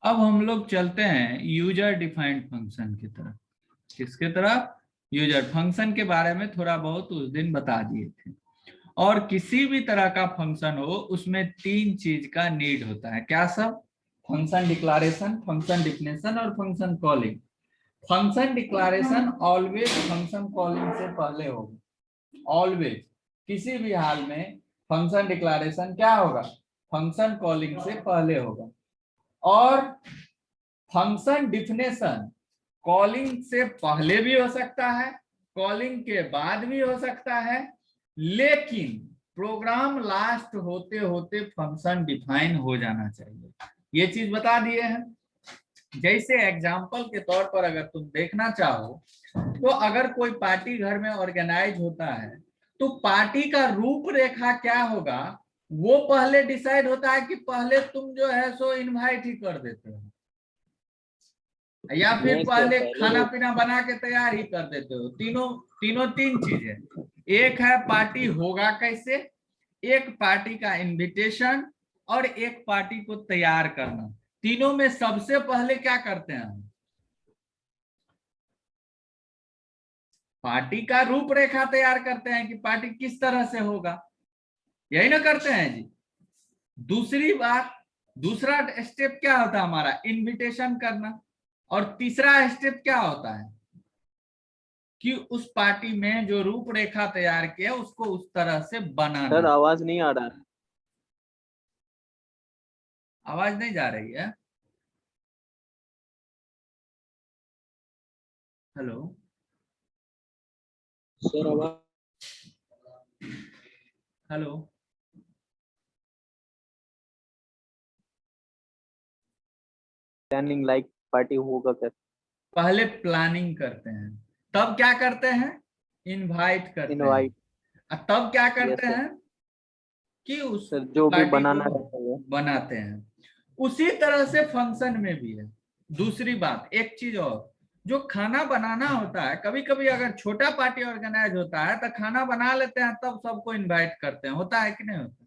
अब हम लोग चलते हैं यूजर डिफाइंड फंक्शन की तरफ। किसके तरफ? यूजर फंक्शन के बारे में थोड़ा बहुत उस दिन बता दिए थे। और किसी भी तरह का फंक्शन हो उसमें तीन चीज का नीड होता है। क्या सब? फंक्शन डिक्लेरेशन, फंक्शन डिफिनेशन और function calling. Function declaration always function calling से पहले होगा। ऑलवेज, किसी भी हाल में फंक्शन डिक्लेरेशन क्या होगा? फंक्शन कॉलिंग से पहले होगा। और फंक्शन डिफिनेशन कॉलिंग से पहले भी हो सकता है, कॉलिंग के बाद भी हो सकता है, लेकिन प्रोग्राम लास्ट होते होते फंक्शन डिफाइन हो जाना चाहिए। ये चीज बता दिए हैं। जैसे एग्जाम्पल के तौर पर अगर तुम देखना चाहो तो अगर कोई पार्टी घर में ऑर्गेनाइज होता है तो पार्टी का रूपरेखा क्या होगा वो पहले डिसाइड होता है कि पहले तुम जो है सो इनवाइट ही कर देते हो, या फिर पहले खाना पीना बना के तैयार ही कर देते हो? तीन चीजें। एक है पार्टी होगा कैसे, एक पार्टी का इनविटेशन, और एक पार्टी को तैयार करना। तीनों में सबसे पहले क्या करते हैं हम? पार्टी का रूपरेखा तैयार करते हैं कि पार्टी किस तरह से होगा, यही ना करते हैं जी। दूसरी बात, दूसरा स्टेप क्या होता है हमारा? इनविटेशन करना। और तीसरा स्टेप क्या होता है कि उस पार्टी में जो रूपरेखा तैयार किया उसको उस तरह से बनाना। सर आवाज नहीं आ रहा है। आवाज नहीं जा रही है? हेलो सर आवाज। हेलो प्लानिंग लाइक पार्टी होगा कैसे? पहले प्लानिंग करते हैं, तब क्या करते हैं? इनवाइट करते इनवाइट। हैं, और तब क्या करते यस सर। हैं कि उस सर जो भी पार्टी बनाना को रहता है। बनाते हैं। उसी तरह से फंक्शन में भी है। दूसरी बात, एक चीज और, जो खाना बनाना होता है, कभी कभी अगर छोटा पार्टी ऑर्गेनाइज होता है तो खाना बना लेते हैं तब सबको इनवाइट करते हैं, होता है कि नहीं होता?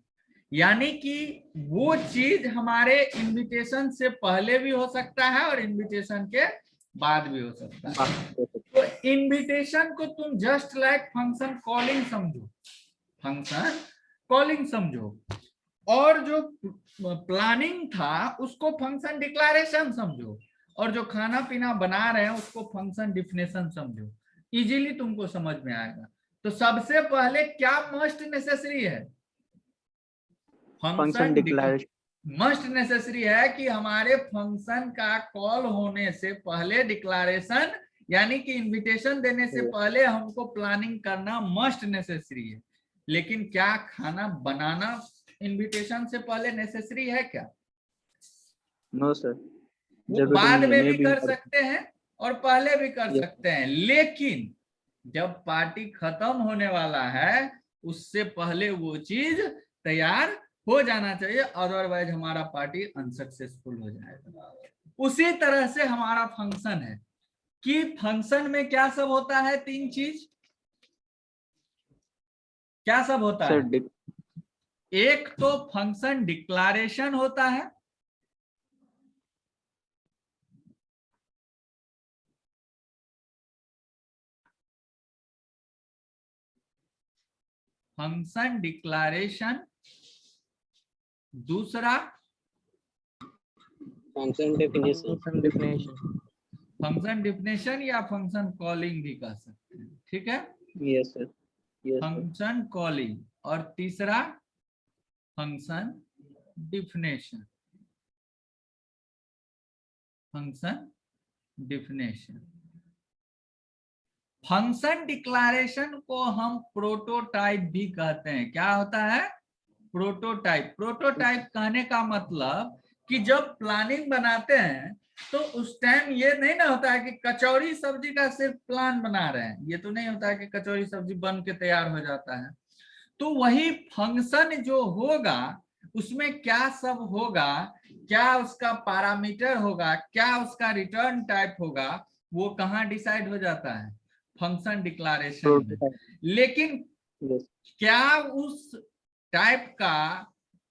यानी कि वो चीज हमारे इनविटेशन से पहले भी हो सकता है और इनविटेशन के बाद भी हो सकता है। तो इनविटेशन को तुम जस्ट लाइक फंक्शन कॉलिंग समझो, फंक्शन कॉलिंग समझो, और जो प्लानिंग था उसको फंक्शन डिक्लेरेशन समझो, और जो खाना पीना बना रहे हैं उसको फंक्शन डिफिनेशन समझो। इजीली तुमको समझ में आएगा। तो सबसे पहले क्या मस्ट नेसेसरी है? Function declaration. मस्ट नेसेसरी है कि हमारे फंक्शन का कॉल होने से पहले डिक्लेरेशन, यानी कि इनविटेशन देने से पहले हमको प्लानिंग करना मस्ट नेसेसरी है। लेकिन क्या खाना बनाना इनविटेशन से पहले नेसेसरी है क्या? नो सर, वो बाद में भी कर सकते हैं और पहले भी कर सकते हैं, लेकिन जब पार्टी खत्म होने वाला है उससे पहले वो चीज तैयार हो जाना चाहिए, अदरवाइज हमारा पार्टी अनसक्सेसफुल हो जाएगा। उसी तरह से हमारा फंक्शन है कि फंक्शन में क्या सब होता है? तीन चीज क्या सब होता है? एक तो फंक्शन डिक्लेरेशन होता है, फंक्शन डिक्लेरेशन। दूसरा फंक्शन डेफिनेशन। फंक्शन डिफिनेशन या फंक्शन कॉलिंग भी कह सकते हैं, ठीक है? Yes sir. Function calling. और तीसरा function definition, function definition. Function declaration को हम प्रोटोटाइप भी कहते हैं। क्या होता है? प्रोटोटाइप। प्रोटोटाइप कहने का मतलब कि जब प्लानिंग बनाते हैं तो उस टाइम ये नहीं ना होता है कि कचौरी सब्जी का सिर्फ प्लान बना रहे हैं, ये तो नहीं होता है कि कचौरी सब्जी बन के तैयार हो जाता है। तो वही फंक्शन जो होगा उसमें क्या सब होगा, क्या उसका पैरामीटर होगा, क्या उसका रिटर्न टाइप होगा, वो कहाँ डिसाइड हो जाता है? फंक्शन डिक्लेरेशन में। लेकिन क्या उस टाइप का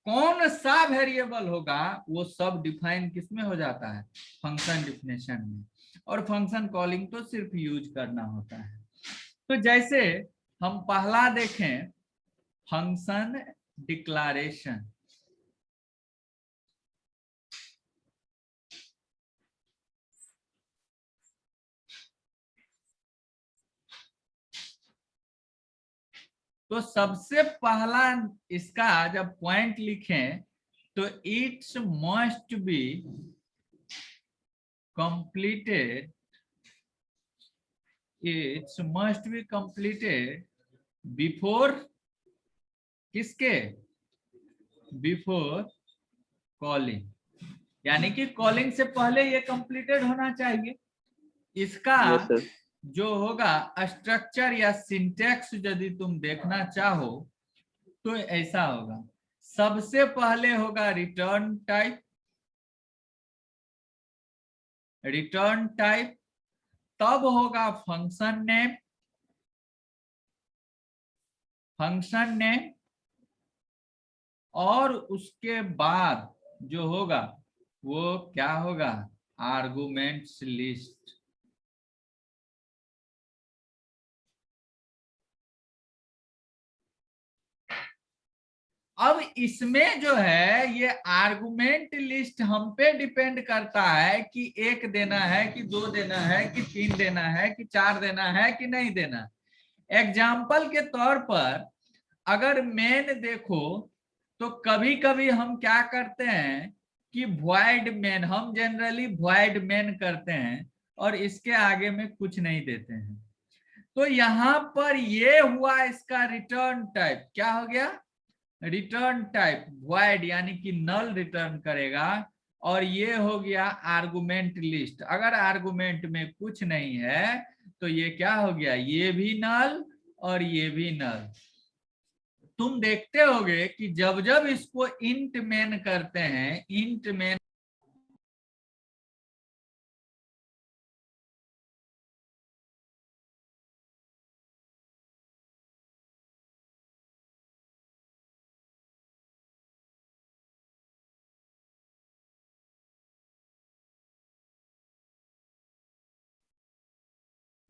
कौन सा वेरिएबल होगा वो सब डिफाइन किस में हो जाता है, फंक्शन डिफिनेशन में, और फंक्शन कॉलिंग तो सिर्फ यूज करना होता है। तो जैसे हम पहला देखें फंक्शन डिक्लारेशन। तो सबसे पहला इसका जब पॉइंट लिखें तो it's must be completed, it's must be completed before किसके, बिफोर कॉलिंग, यानी कि कॉलिंग से पहले ये कंप्लीटेड होना चाहिए। इसका Yes, sir. जो होगा स्ट्रक्चर या सिंटैक्स यदि तुम देखना चाहो तो ऐसा होगा, सबसे पहले होगा रिटर्न टाइप, रिटर्न टाइप, तब होगा फंक्शन नेम, फंक्शन नेम, और उसके बाद जो होगा वो क्या होगा, आर्गुमेंट्स लिस्ट। अब इसमें जो है ये आर्गुमेंट लिस्ट हम पे डिपेंड करता है कि एक देना है कि दो देना है कि तीन देना है कि चार देना है कि नहीं देना। एग्जाम्पल के तौर पर अगर मेन देखो तो कभी कभी हम क्या करते हैं कि void मेन, हम जनरली void मेन करते हैं और इसके आगे में कुछ नहीं देते हैं। तो यहां पर ये हुआ इसका रिटर्न टाइप, क्या हो गया, रिटर्न टाइप void, यानी कि नल रिटर्न करेगा, और ये हो गया आर्गुमेंट लिस्ट। अगर आर्गुमेंट में कुछ नहीं है तो ये क्या हो गया, ये भी नल और ये भी नल। तुम देखते होगे कि जब जब इसको इंट मेन करते हैं, इंट मेन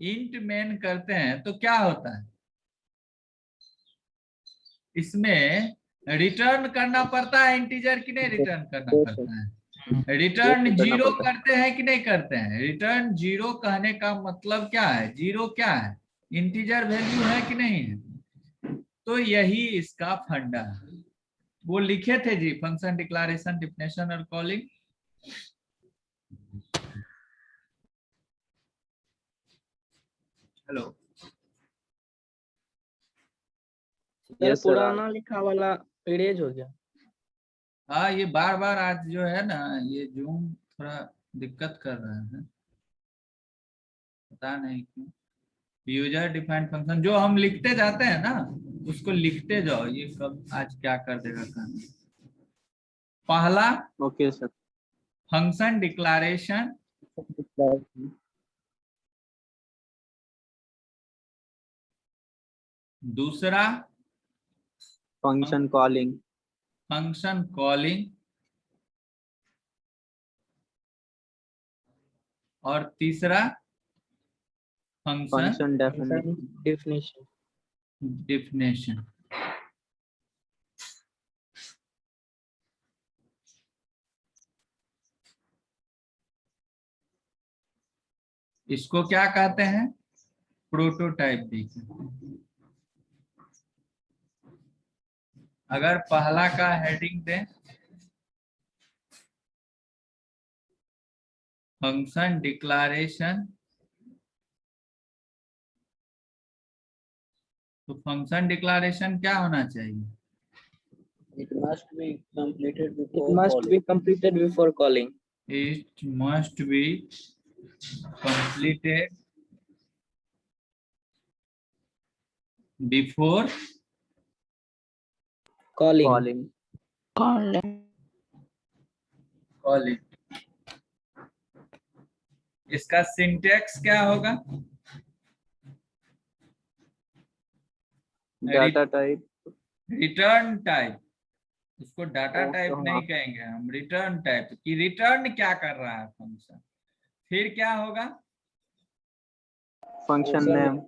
इंट मेन करते हैं तो क्या होता है, इसमें रिटर्न करना पड़ता है इंटीजर कि नहीं रिटर्न करना Yes, sir. पड़ता है, Yes, रिटर्न sir, करना जीरो पड़ता है. करते हैं कि नहीं करते हैं। रिटर्न जीरो कहने का मतलब क्या है, जीरो क्या है, इंटीजर वैल्यू है कि नहीं है। तो यही इसका फंडा है, वो लिखे थे जी, फंक्शन डिक्लेरेशन, डिफिनेशन और calling. Hello, Yes, sir sir. पुराना लिखा वाला इरेज हो गया। हाँ ये बार बार आज जो है ना ये जूम थोड़ा दिक्कत कर रहा है, पता नहीं क्यों। यूजर डिफाइंड फंक्शन जो हम लिखते जाते हैं ना उसको लिखते जाओ, ये कब आज क्या कर देगा काम। पहला Okay, sir. फंक्शन डिक्लेरेशन, दूसरा Function calling. फंक्शन कॉलिंग, और तीसरा function Function definition. Definition. Definition. इसको क्या कहते हैं, प्रोटोटाइप देखिए। अगर पहला का हेडिंग दें फंक्शन डिक्लेरेशन, तो फंक्शन डिक्लेरेशन क्या होना चाहिए, It must be completed It before must calling. be completed before calling. it must be completed before Calling. Calling. calling। इसका सिंटैक्स क्या होगा, Data type. रिटर्न टाइप, उसको डाटा टाइप नहीं कहेंगे हम, रिटर्न टाइप, कि रिटर्न क्या कर रहा है फंक्शन। फिर क्या होगा? Function name,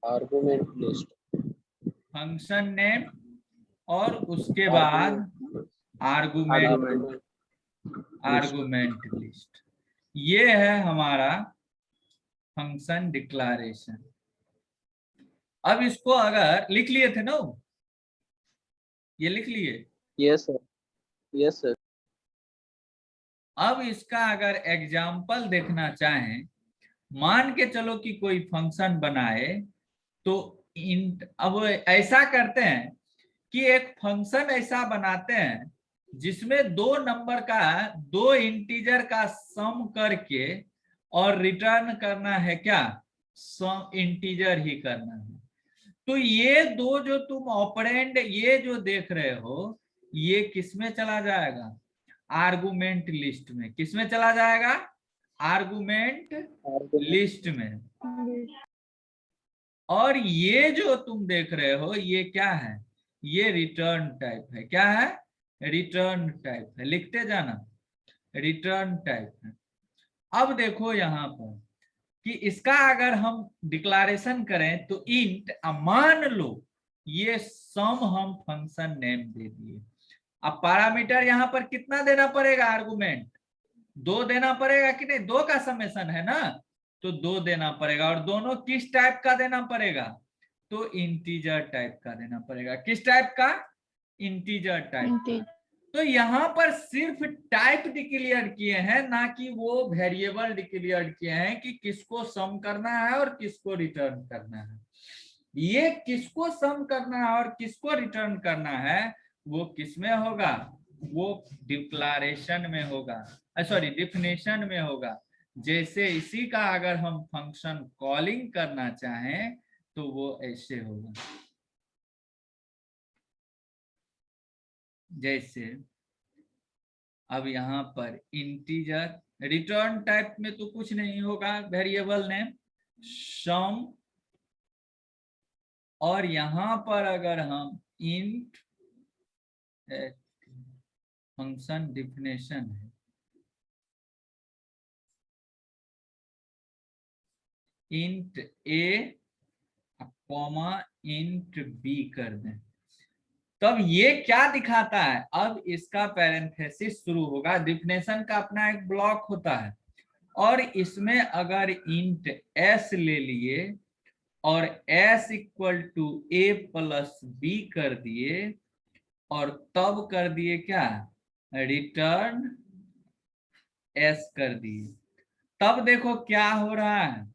Argument list. Function name और उसके बाद आर्गुमेंट, आर्गुमेंट लिस्ट। ये है हमारा फंक्शन डिक्लारेशन। अब इसको अगर लिख लिए थे ना, ये लिख लिए। Yes sir, yes sir. अब इसका अगर एग्जाम्पल देखना चाहें, मान के चलो कि कोई फंक्शन बनाए, तो अब ऐसा करते हैं कि एक फंक्शन ऐसा बनाते हैं जिसमें दो नंबर का, दो इंटीजर का सम करके और रिटर्न करना है क्या? सम इंटीजर ही करना है। तो ये दो जो तुम ऑपरेंड ये जो देख रहे हो, ये किसमें चला जाएगा? आर्गुमेंट लिस्ट में। किसमें चला जाएगा? आर्गुमेंट लिस्ट में। और ये जो तुम देख रहे हो ये क्या है? ये रिटर्न टाइप है। क्या है? रिटर्न टाइप है। लिखते जाना, रिटर्न टाइप है। अब देखो यहां पर कि इसका अगर हम डिक्लारेशन करें तो इंट, मान लो ये सम हम फंक्शन नेम दे दिए। अब पैरामीटर यहां पर कितना देना पड़ेगा? आर्गुमेंट 2 देना पड़ेगा कि नहीं? 2 का समेशन है ना, तो 2 देना पड़ेगा। और दोनों किस टाइप का देना पड़ेगा? तो इंटीजर टाइप का देना पड़ेगा। किस टाइप का? Integer type. तो यहां पर सिर्फ टाइप डिक्लेयर किए हैं, ना कि वो वेरिएबल डिक्लेयर किए हैं कि किसको सम करना है और किसको रिटर्न करना है। ये किसको सम करना है और किसको रिटर्न करना है वो किसमें होगा? वो डिक्लारेशन में होगा, सॉरी डिफिनेशन में होगा। जैसे इसी का अगर हम फंक्शन कॉलिंग करना चाहें तो वो ऐसे होगा। जैसे अब यहां पर इंटीजर, रिटर्न टाइप में तो कुछ नहीं होगा, वेरिएबल नेम सम। और यहां पर अगर हम इंट, फंक्शन डिफिनेशन है, इंट ए कॉमा इंट बी कर दें, तब ये क्या दिखाता है? अब इसका पैरेंथेसिस शुरू होगा। डिफिनेशन का अपना एक ब्लॉक होता है, और इसमें अगर इंट एस ले लिए और S equal to A plus B कर दिए, और तब कर दिए क्या? रिटर्न एस कर दिए, तब देखो क्या हो रहा है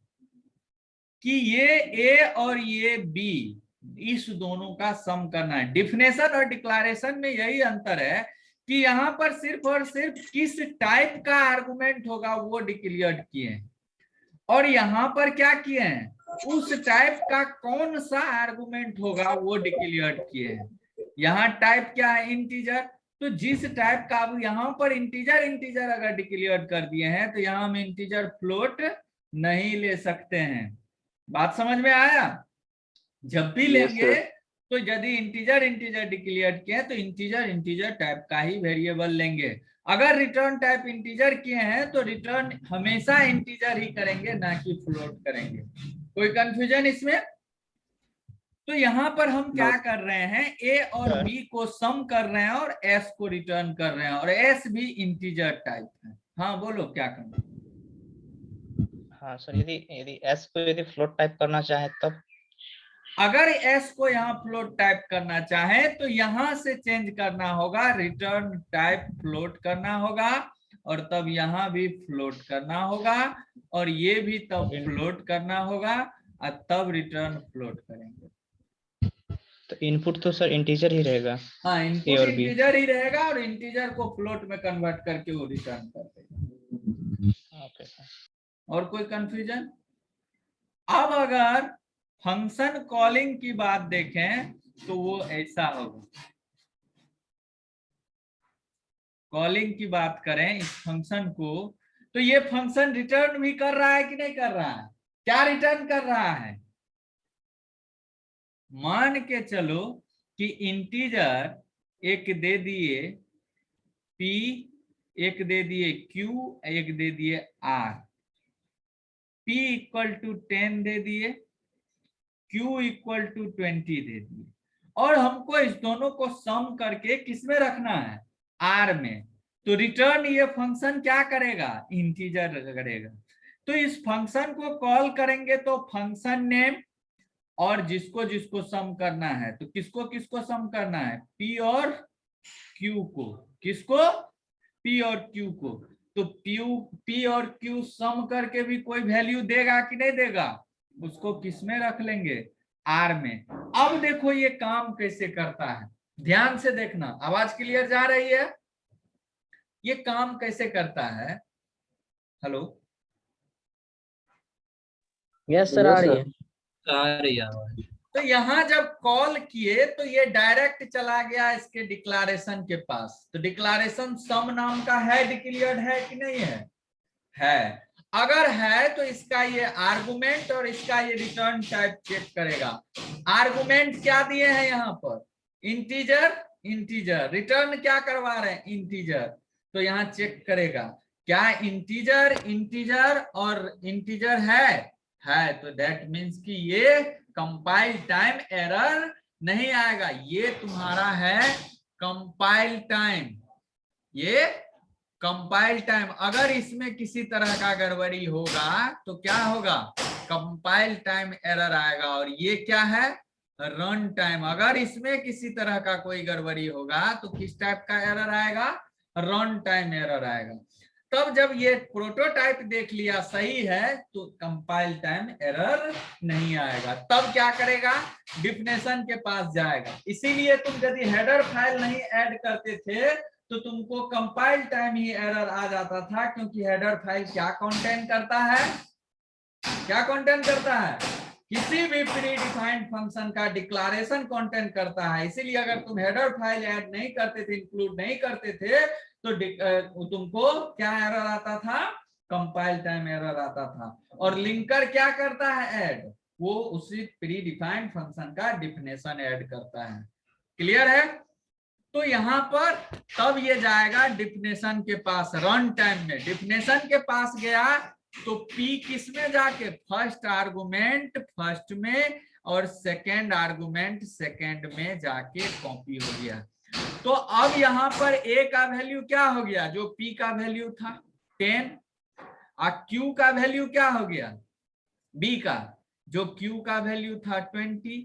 कि ये ए और ये बी, इस दोनों का सम करना है। डिफिनेशन और डिक्लेरेशन में यही अंतर है कि यहाँ पर सिर्फ और सिर्फ किस टाइप का आर्गुमेंट होगा वो डिक्लेयर किए हैं, और यहाँ पर क्या किए हैं? उस टाइप का कौन सा आर्गुमेंट होगा वो डिक्लेयर किए हैं। यहाँ टाइप क्या है? इंटीजर। तो जिस टाइप का, अब यहाँ पर इंटीजर इंटीजर अगर डिक्लेयर कर दिए हैं तो यहाँ हम इंटीजर फ्लोट नहीं ले सकते हैं। बात समझ में आया? जब भी लेंगे तो यदि इंटीजर इंटीजर डिक्लेयर किए तो इंटीजर इंटीजर टाइप का ही वेरिएबल लेंगे। अगर रिटर्न टाइप इंटीजर किए हैं तो रिटर्न हमेशा इंटीजर ही करेंगे, ना कि फ्लोट करेंगे। कोई कंफ्यूजन इसमें? तो यहाँ पर हम क्या कर रहे हैं? ए और बी को सम कर रहे हैं और एस को रिटर्न कर रहे हैं, और एस भी इंटीजर टाइप है। हाँ बोलो क्या करना? हाँ सर, यदि एस को यदि फ्लोट टाइप करना चाहे तब? अगर एस को यहाँ फ्लोट टाइप करना चाहे तो यहां से चेंज करना होगा, रिटर्न टाइप फ्लोट करना होगा, और तब यहाँ भी फ्लोट करना होगा, और ये भी तब फ्लोट करना होगा, और तब रिटर्न फ्लोट करेंगे। तो इनपुट तो सर इंटीजर ही रहेगा। हाँ, इनपुट इंटीजर ही रहेगा, और इंटीजर को फ्लोट में कन्वर्ट करके वो रिटर्न कर देगा। ओके। और कोई कंफ्यूजन? अब अगर फंक्शन कॉलिंग की बात देखें तो वो ऐसा होगा। कॉलिंग की बात करें इस फंक्शन को, तो ये फंक्शन रिटर्न भी कर रहा है कि नहीं कर रहा है? क्या रिटर्न कर रहा है? मान के चलो कि इंटीजर एक दे दिए p, एक दे दिए q, एक दे दिए r, p इक्वल टू 10 दे दिए, q इक्वल टू 20 दे दिए, और हमको इस दोनों को सम करके किसमें रखना है, r में। तो रिटर्न ये फंक्शन क्या करेगा, इंटीजर करेगा। तो इस फंक्शन को कॉल करेंगे तो फंक्शन नेम और जिसको जिसको सम करना है, तो किसको किसको सम करना है, p और q को, किसको, p और q को। तो p और q सम करके भी कोई वैल्यू देगा कि नहीं देगा, उसको किस में रख लेंगे, r में। अब देखो ये काम कैसे करता है, ध्यान से देखना, आवाज क्लियर जा रही है, ये काम कैसे करता है। हेलो, यस सर, आ रही है। आ रही है आवाज। तो यहां जब कॉल किए तो ये डायरेक्ट चला गया इसके डिक्लेरेशन के पास। तो डिक्लेरेशन सम नाम का है, डिक्लेयर्ड है कि नहीं है। अगर है तो इसका ये आर्गुमेंट और इसका ये रिटर्न टाइप चेक करेगा। आर्गुमेंट क्या दिए हैं यहाँ पर, इंटीजर, इंटीजर, रिटर्न क्या करवा रहे हैं, इंटीजर। तो यहाँ चेक करेगा क्या इंटीजर, इंटीजर और इंटीजर है, तो दैट मीन्स कि ये कंपाइल टाइम एरर नहीं आएगा, ये तुम्हारा है कंपाइल टाइम, ये कंपाइल टाइम। अगर इसमें किसी तरह का गड़बड़ी होगा तो क्या होगा, कंपाइल टाइम एरर आएगा। और ये क्या है, रन टाइम। अगर इसमें किसी तरह का कोई गड़बड़ी होगा तो किस टाइप का एरर आएगा, रन टाइम एरर आएगा। तब जब ये प्रोटोटाइप देख लिया सही है तो कंपाइल टाइम एरर नहीं आएगा। तब क्या करेगा, डिफिनेशन के पास जाएगा। इसीलिए तुम यदि हेडर फाइल नहीं ऐड करते थे तो तुमको कंपाइल टाइम ही एरर आ जाता था, क्योंकि हेडर फाइल क्या कंटेन करता है, क्या कंटेन करता है, किसी भी प्री डिफाइंड फंक्शन का डिक्लेरेशन कंटेन करता है। इसीलिए अगर तुम हेडर फाइल ऐड नहीं करते थे, इंक्लूड नहीं करते थे, तो तुमको क्या एरर आता था, कंपाइल टाइम एरर आता था। और लिंकर क्या करता है, ऐड, वो उसी प्री डिफाइंड फंक्शन का डिफिनेशन ऐड करता है। क्लियर है। तो यहां पर तब ये जाएगा डिफिनेशन के पास, रन टाइम में डिफिनेशन के पास गया तो p किस में जाके, फर्स्ट आर्गुमेंट फर्स्ट में और सेकेंड आर्गुमेंट सेकेंड में जाके कॉपी हो गया। तो अब यहां पर a का वैल्यू क्या हो गया, जो p का वैल्यू था 10, और q का वैल्यू क्या हो गया, b का, जो q का वैल्यू था 20।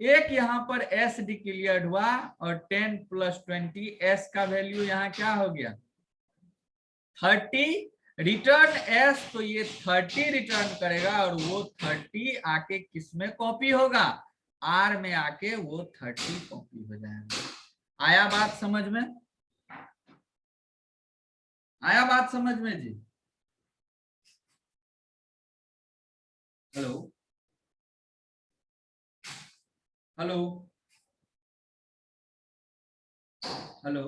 एक यहाँ पर s डिक्लेयर्ड हुआ और 10 प्लस 20 s का वैल्यू यहाँ क्या हो गया 30। रिटर्न s, तो ये 30 रिटर्न करेगा और वो 30 आके किस में कॉपी होगा, r में आके वो 30 कॉपी हो जाएगा। आया बात समझ में, आया बात समझ में जी। Hello, hello, hello.